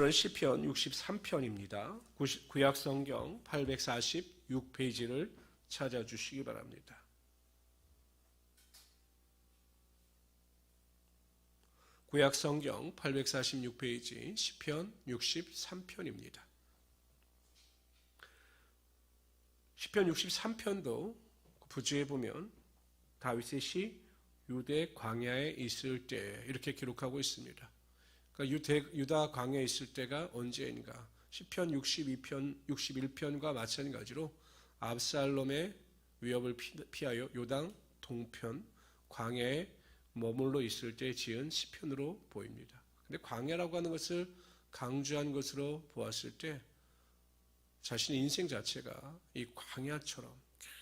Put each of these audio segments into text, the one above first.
시편 63편입니다. 구약성경 846페이지를 찾아주시기 바랍니다. 구약성경 846페이지 시편 63편입니다. 시편 63편도 부지에 보면 다윗의 시 유대 광야에 있을 때 이렇게 기록하고 있습니다. 유다 광야에 있을 때가 언제인가? 시편 62편, 61편과 마찬가지로 압살롬의 위협을 피하여 요당 동편 광야에 머물러 있을 때 지은 시편으로 보입니다. 근데 광야라고 하는 것을 강조한 것으로 보았을 때 자신의 인생 자체가 이 광야처럼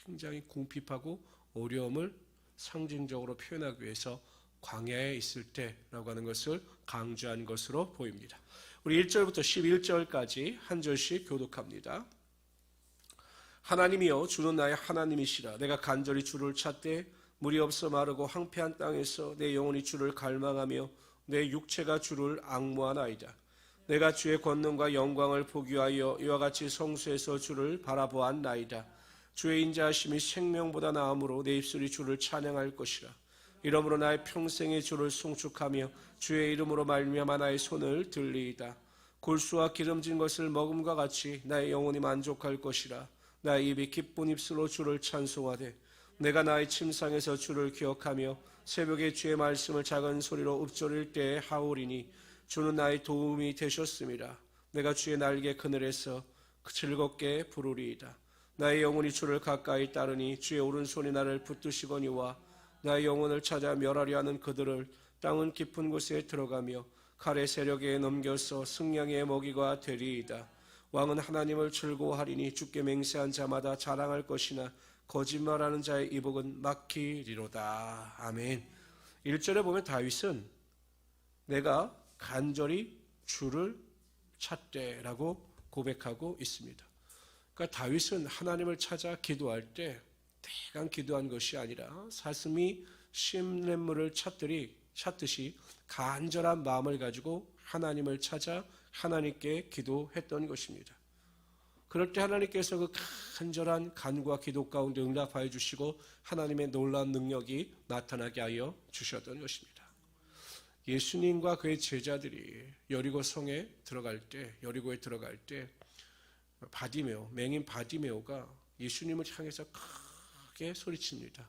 굉장히 궁핍하고 어려움을 상징적으로 표현하기 위해서 광야에 있을 때라고 하는 것을 강조한 것으로 보입니다. 우리 1절부터 11절까지 한 절씩 교독합니다. 하나님이여 주는 나의 하나님이시라. 내가 간절히 주를 찾되 물이 없어 마르고 황폐한 땅에서 내 영혼이 주를 갈망하며 내 육체가 주를 앙모하나이다. 내가 주의 권능과 영광을 보기 위하여 이와 같이 성수에서 주를 바라보았나이다. 주의 인자하심이 생명보다 나음으로 내 입술이 주를 찬양할 것이라. 이러므로 나의 평생에 주를 송축하며 주의 이름으로 말미암아 나의 손을 들리이다. 골수와 기름진 것을 먹음과 같이 나의 영혼이 만족할 것이라. 나의 입이 기쁜 입술로 주를 찬송하되 내가 나의 침상에서 주를 기억하며 새벽에 주의 말씀을 작은 소리로 읊조릴 때에 하오리니 주는 나의 도움이 되셨습니다. 내가 주의 날개 그늘에서 즐겁게 부르리이다. 나의 영혼이 주를 가까이 따르니 주의 오른손이 나를 붙드시거니와 나의 영혼을 찾아 멸하려 하는 그들을 땅은 깊은 곳에 들어가며 칼의 세력에 넘겨서 승냥이의 먹이가 되리이다. 왕은 하나님을 즐거워하리니 주께 맹세한 자마다 자랑할 것이나 거짓말하는 자의 이복은 막히리로다. 아멘. 1절에 보면 다윗은 내가 간절히 주를 찾되라고 고백하고 있습니다. 그러니까 다윗은 하나님을 찾아 기도할 때 대강 기도한 것이 아니라 사슴이 심냇물을 찾듯이 간절한 마음을 가지고 하나님을 찾아 하나님께 기도했던 것입니다. 그럴 때 하나님께서 그 간절한 간구와 기도 가운데 응답하여 주시고 하나님의 놀라운 능력이 나타나게 하여 주셨던 것입니다. 예수님과 그의 제자들이 여리고에 들어갈 때 바디메오, 맹인 바디메오가 예수님을 향해서 크게 소리칩니다.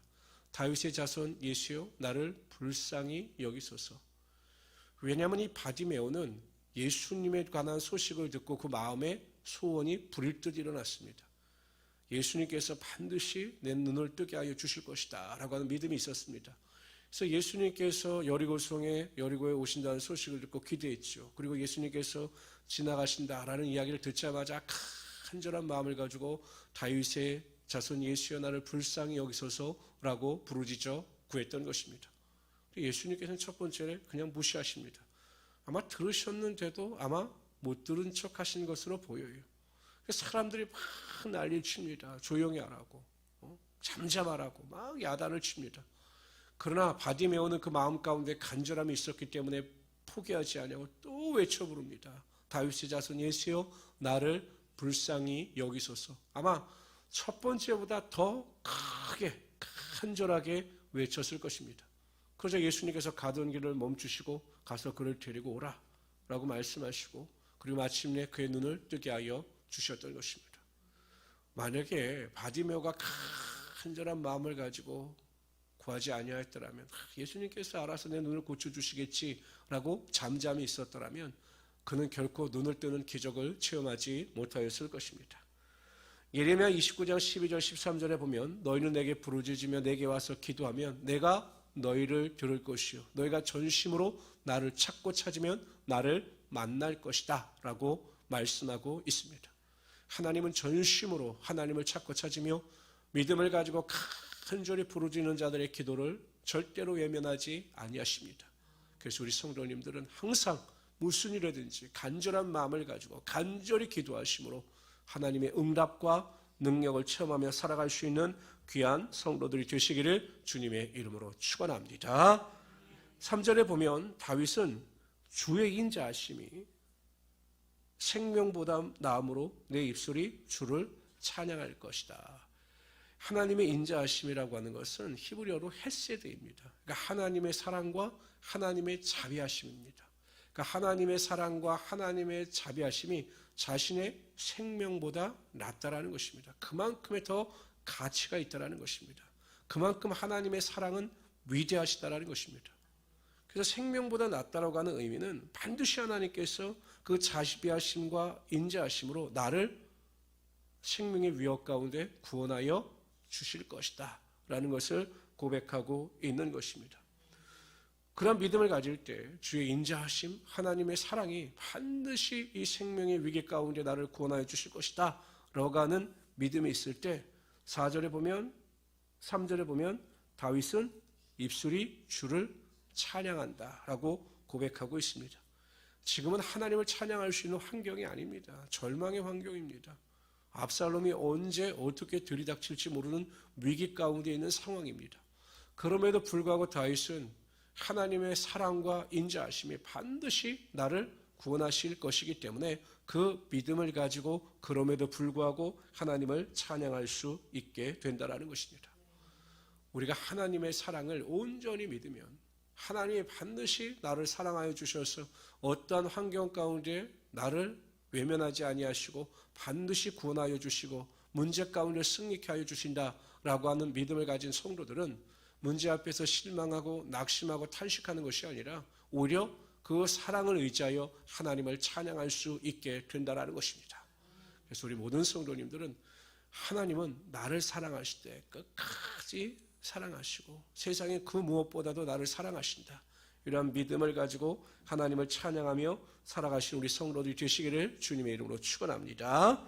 다윗의 자손 예수여 나를 불쌍히 여기소서. 왜냐하면 이 바디메오는 예수님에 관한 소식을 듣고 그 마음에 소원이 불일 듯 일어났습니다. 예수님께서 반드시 내 눈을 뜨게 하여 주실 것이다 라고 하는 믿음이 있었습니다. 그래서 예수님께서 여리고에 오신다는 소식을 듣고 기대했죠. 그리고 예수님께서 지나가신다라는 이야기를 듣자마자 간절한 마음을 가지고 다윗의 자손 예수여 나를 불쌍히 여기소서라고 부르짖어 구했던 것입니다. 예수님께서는 첫 번째로 그냥 무시하십니다. 아마 들으셨는데도 아마 못 들은 척 하신 것으로 보여요. 사람들이 막 난리를 칩니다. 조용히 하라고, 잠잠하라고 막 야단을 칩니다. 그러나 바디메오는 그 마음 가운데 간절함이 있었기 때문에 포기하지 않냐고 또 외쳐 부릅니다. 다윗의 자손 예수여 나를 불쌍히 여기소서. 아마 첫 번째보다 더 크게 간절하게 외쳤을 것입니다. 그러자 예수님께서 가던 길을 멈추시고 가서 그를 데리고 오라 라고 말씀하시고 그리고 마침내 그의 눈을 뜨게 하여 주셨던 것입니다. 만약에 바디메오가 간절한 마음을 가지고 구하지 아니하였더라면 예수님께서 알아서 내 눈을 고쳐주시겠지라고 잠잠히 있었더라면 그는 결코 눈을 뜨는 기적을 체험하지 못하였을 것입니다. 예레미야 29장 12절 13절에 보면 너희는 내게 부르짖으며 내게 와서 기도하면 내가 너희를 들을 것이요 너희가 전심으로 나를 찾고 찾으면 나를 만날 것이다 라고 말씀하고 있습니다. 하나님은 전심으로 하나님을 찾고 찾으며 믿음을 가지고 간절히 부르짖는 자들의 기도를 절대로 외면하지 아니하십니다. 그래서 우리 성도님들은 항상 무슨 일이든지 간절한 마음을 가지고 간절히 기도하심으로 하나님의 응답과 능력을 체험하며 살아갈 수 있는 귀한 성도들이 되시기를 주님의 이름으로 축원합니다. 3절에 보면 다윗은 주의 인자하심이 생명보다 나음으로 내 입술이 주를 찬양할 것이다. 하나님의 인자하심이라고 하는 것은 히브리어로 헤세드입니다. 그러니까 하나님의 사랑과 하나님의 자비하심입니다. 그러니까 하나님의 사랑과 하나님의 자비하심이 자신의 생명보다 낫다라는 것입니다. 그만큼의 더 가치가 있다라는 것입니다. 그만큼 하나님의 사랑은 위대하시다라는 것입니다. 그래서 생명보다 낫다라고 하는 의미는 반드시 하나님께서 그 자비하심과 인자하심으로 나를 생명의 위협 가운데 구원하여 주실 것이다 라는 것을 고백하고 있는 것입니다. 그런 믿음을 가질 때 주의 인자하심, 하나님의 사랑이 반드시 이 생명의 위기 가운데 나를 구원하여 주실 것이다 라고 하는 믿음이 있을 때 4절에 보면 3절에 보면 다윗은 입술이 주를 찬양한다 라고 고백하고 있습니다. 지금은 하나님을 찬양할 수 있는 환경이 아닙니다. 절망의 환경입니다. 압살롬이 언제 어떻게 들이닥칠지 모르는 위기 가운데 있는 상황입니다. 그럼에도 불구하고 다윗은 하나님의 사랑과 인자하심이 반드시 나를 구원하실 것이기 때문에 그 믿음을 가지고 그럼에도 불구하고 하나님을 찬양할 수 있게 된다는 것입니다. 우리가 하나님의 사랑을 온전히 믿으면 하나님이 반드시 나를 사랑하여 주셔서 어떠한 환경 가운데 나를 외면하지 아니하시고 반드시 구원하여 주시고 문제 가운데 승리케 하여 주신다라고 하는 믿음을 가진 성도들은 문제 앞에서 실망하고 낙심하고 탄식하는 것이 아니라 오히려 그 사랑을 의지하여 하나님을 찬양할 수 있게 된다는 것입니다. 그래서 우리 모든 성도님들은 하나님은 나를 사랑하실 때 끝까지 사랑하시고 세상의 그 무엇보다도 나를 사랑하신다. 이러한 믿음을 가지고 하나님을 찬양하며 살아가신 우리 성도들이 되시기를 주님의 이름으로 축원합니다.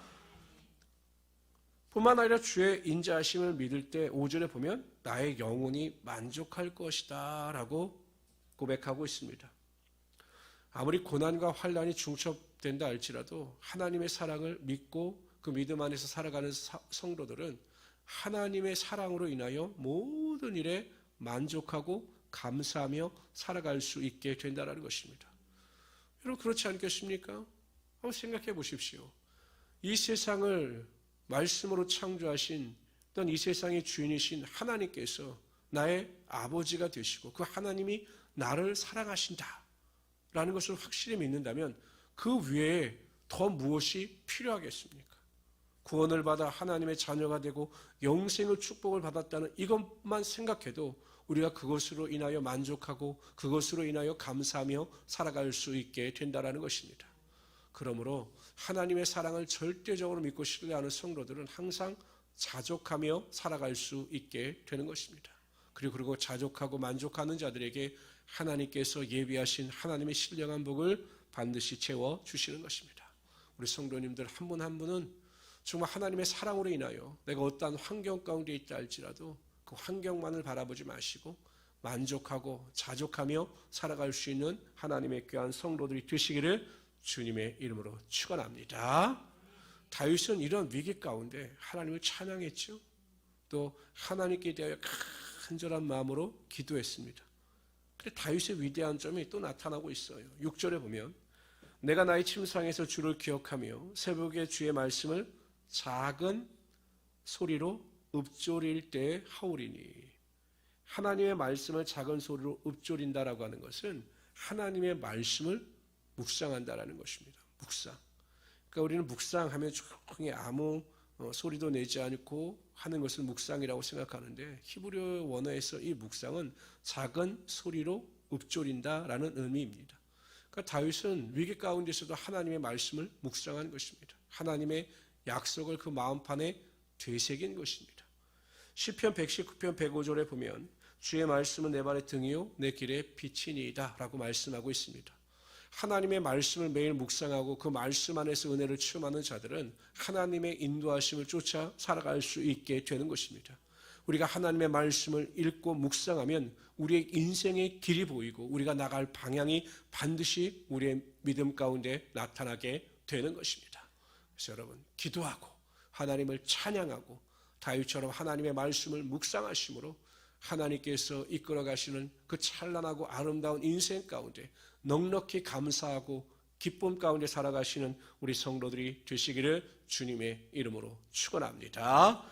뿐만 아니라 주의 인자하심을 믿을 때 5절에 보면 나의 영혼이 만족할 것이다 라고 고백하고 있습니다. 아무리 고난과 환난이 중첩된다 할지라도 하나님의 사랑을 믿고 그 믿음 안에서 살아가는 성도들은 하나님의 사랑으로 인하여 모든 일에 만족하고 감사하며 살아갈 수 있게 된다는 것입니다. 여러분 그렇지 않겠습니까? 한번 생각해 보십시오. 이 세상을 말씀으로 창조하신 어떤 이 세상의 주인이신 하나님께서 나의 아버지가 되시고 그 하나님이 나를 사랑하신다 라는 것을 확실히 믿는다면 그 외에 더 무엇이 필요하겠습니까? 구원을 받아 하나님의 자녀가 되고 영생의 축복을 받았다는 이것만 생각해도 우리가 그것으로 인하여 만족하고 그것으로 인하여 감사하며 살아갈 수 있게 된다는 것입니다. 그러므로 하나님의 사랑을 절대적으로 믿고 신뢰하는 성도들은 항상 자족하며 살아갈 수 있게 되는 것입니다. 그리고 자족하고 만족하는 자들에게 하나님께서 예비하신 하나님의 신령한 복을 반드시 채워주시는 것입니다. 우리 성도님들 한 분 한 분은 정말 하나님의 사랑으로 인하여 내가 어떠한 환경 가운데 있다 할지라도 그 환경만을 바라보지 마시고 만족하고 자족하며 살아갈 수 있는 하나님의 귀한 성도들이 되시기를 주님의 이름으로 축원합니다. 다윗은 이런 위기 가운데 하나님을 찬양했죠. 또 하나님께 대하여 간절한 마음으로 기도했습니다. 그런데 다윗의 위대한 점이 또 나타나고 있어요. 6절에 보면 내가 나의 침상에서 주를 기억하며 새벽에 주의 말씀을 작은 소리로 읊조릴 때 하오리니. 하나님의 말씀을 작은 소리로 읊조린다라고 하는 것은 하나님의 말씀을 묵상한다라는 것입니다. 묵상. 그러니까 우리는 묵상하면 조용히 아무 소리도 내지 않고 하는 것을 묵상이라고 생각하는데 히브리어 원어에서 이 묵상은 작은 소리로 읊조린다라는 의미입니다. 그러니까 다윗은 위기 가운데서도 하나님의 말씀을 묵상한 것입니다. 하나님의 약속을 그 마음판에 되새긴 것입니다. 시편 119편 105절에 보면 주의 말씀은 내 발의 등이요 내 길의 빛이니이다 라고 말씀하고 있습니다. 하나님의 말씀을 매일 묵상하고 그 말씀 안에서 은혜를 체험하는 자들은 하나님의 인도하심을 쫓아 살아갈 수 있게 되는 것입니다. 우리가 하나님의 말씀을 읽고 묵상하면 우리의 인생의 길이 보이고 우리가 나갈 방향이 반드시 우리의 믿음 가운데 나타나게 되는 것입니다. 그래서 여러분 기도하고 하나님을 찬양하고 다윗처럼 하나님의 말씀을 묵상하심으로 하나님께서 이끌어 가시는 그 찬란하고 아름다운 인생 가운데 넉넉히 감사하고 기쁨 가운데 살아가시는 우리 성도들이 되시기를 주님의 이름으로 축원합니다.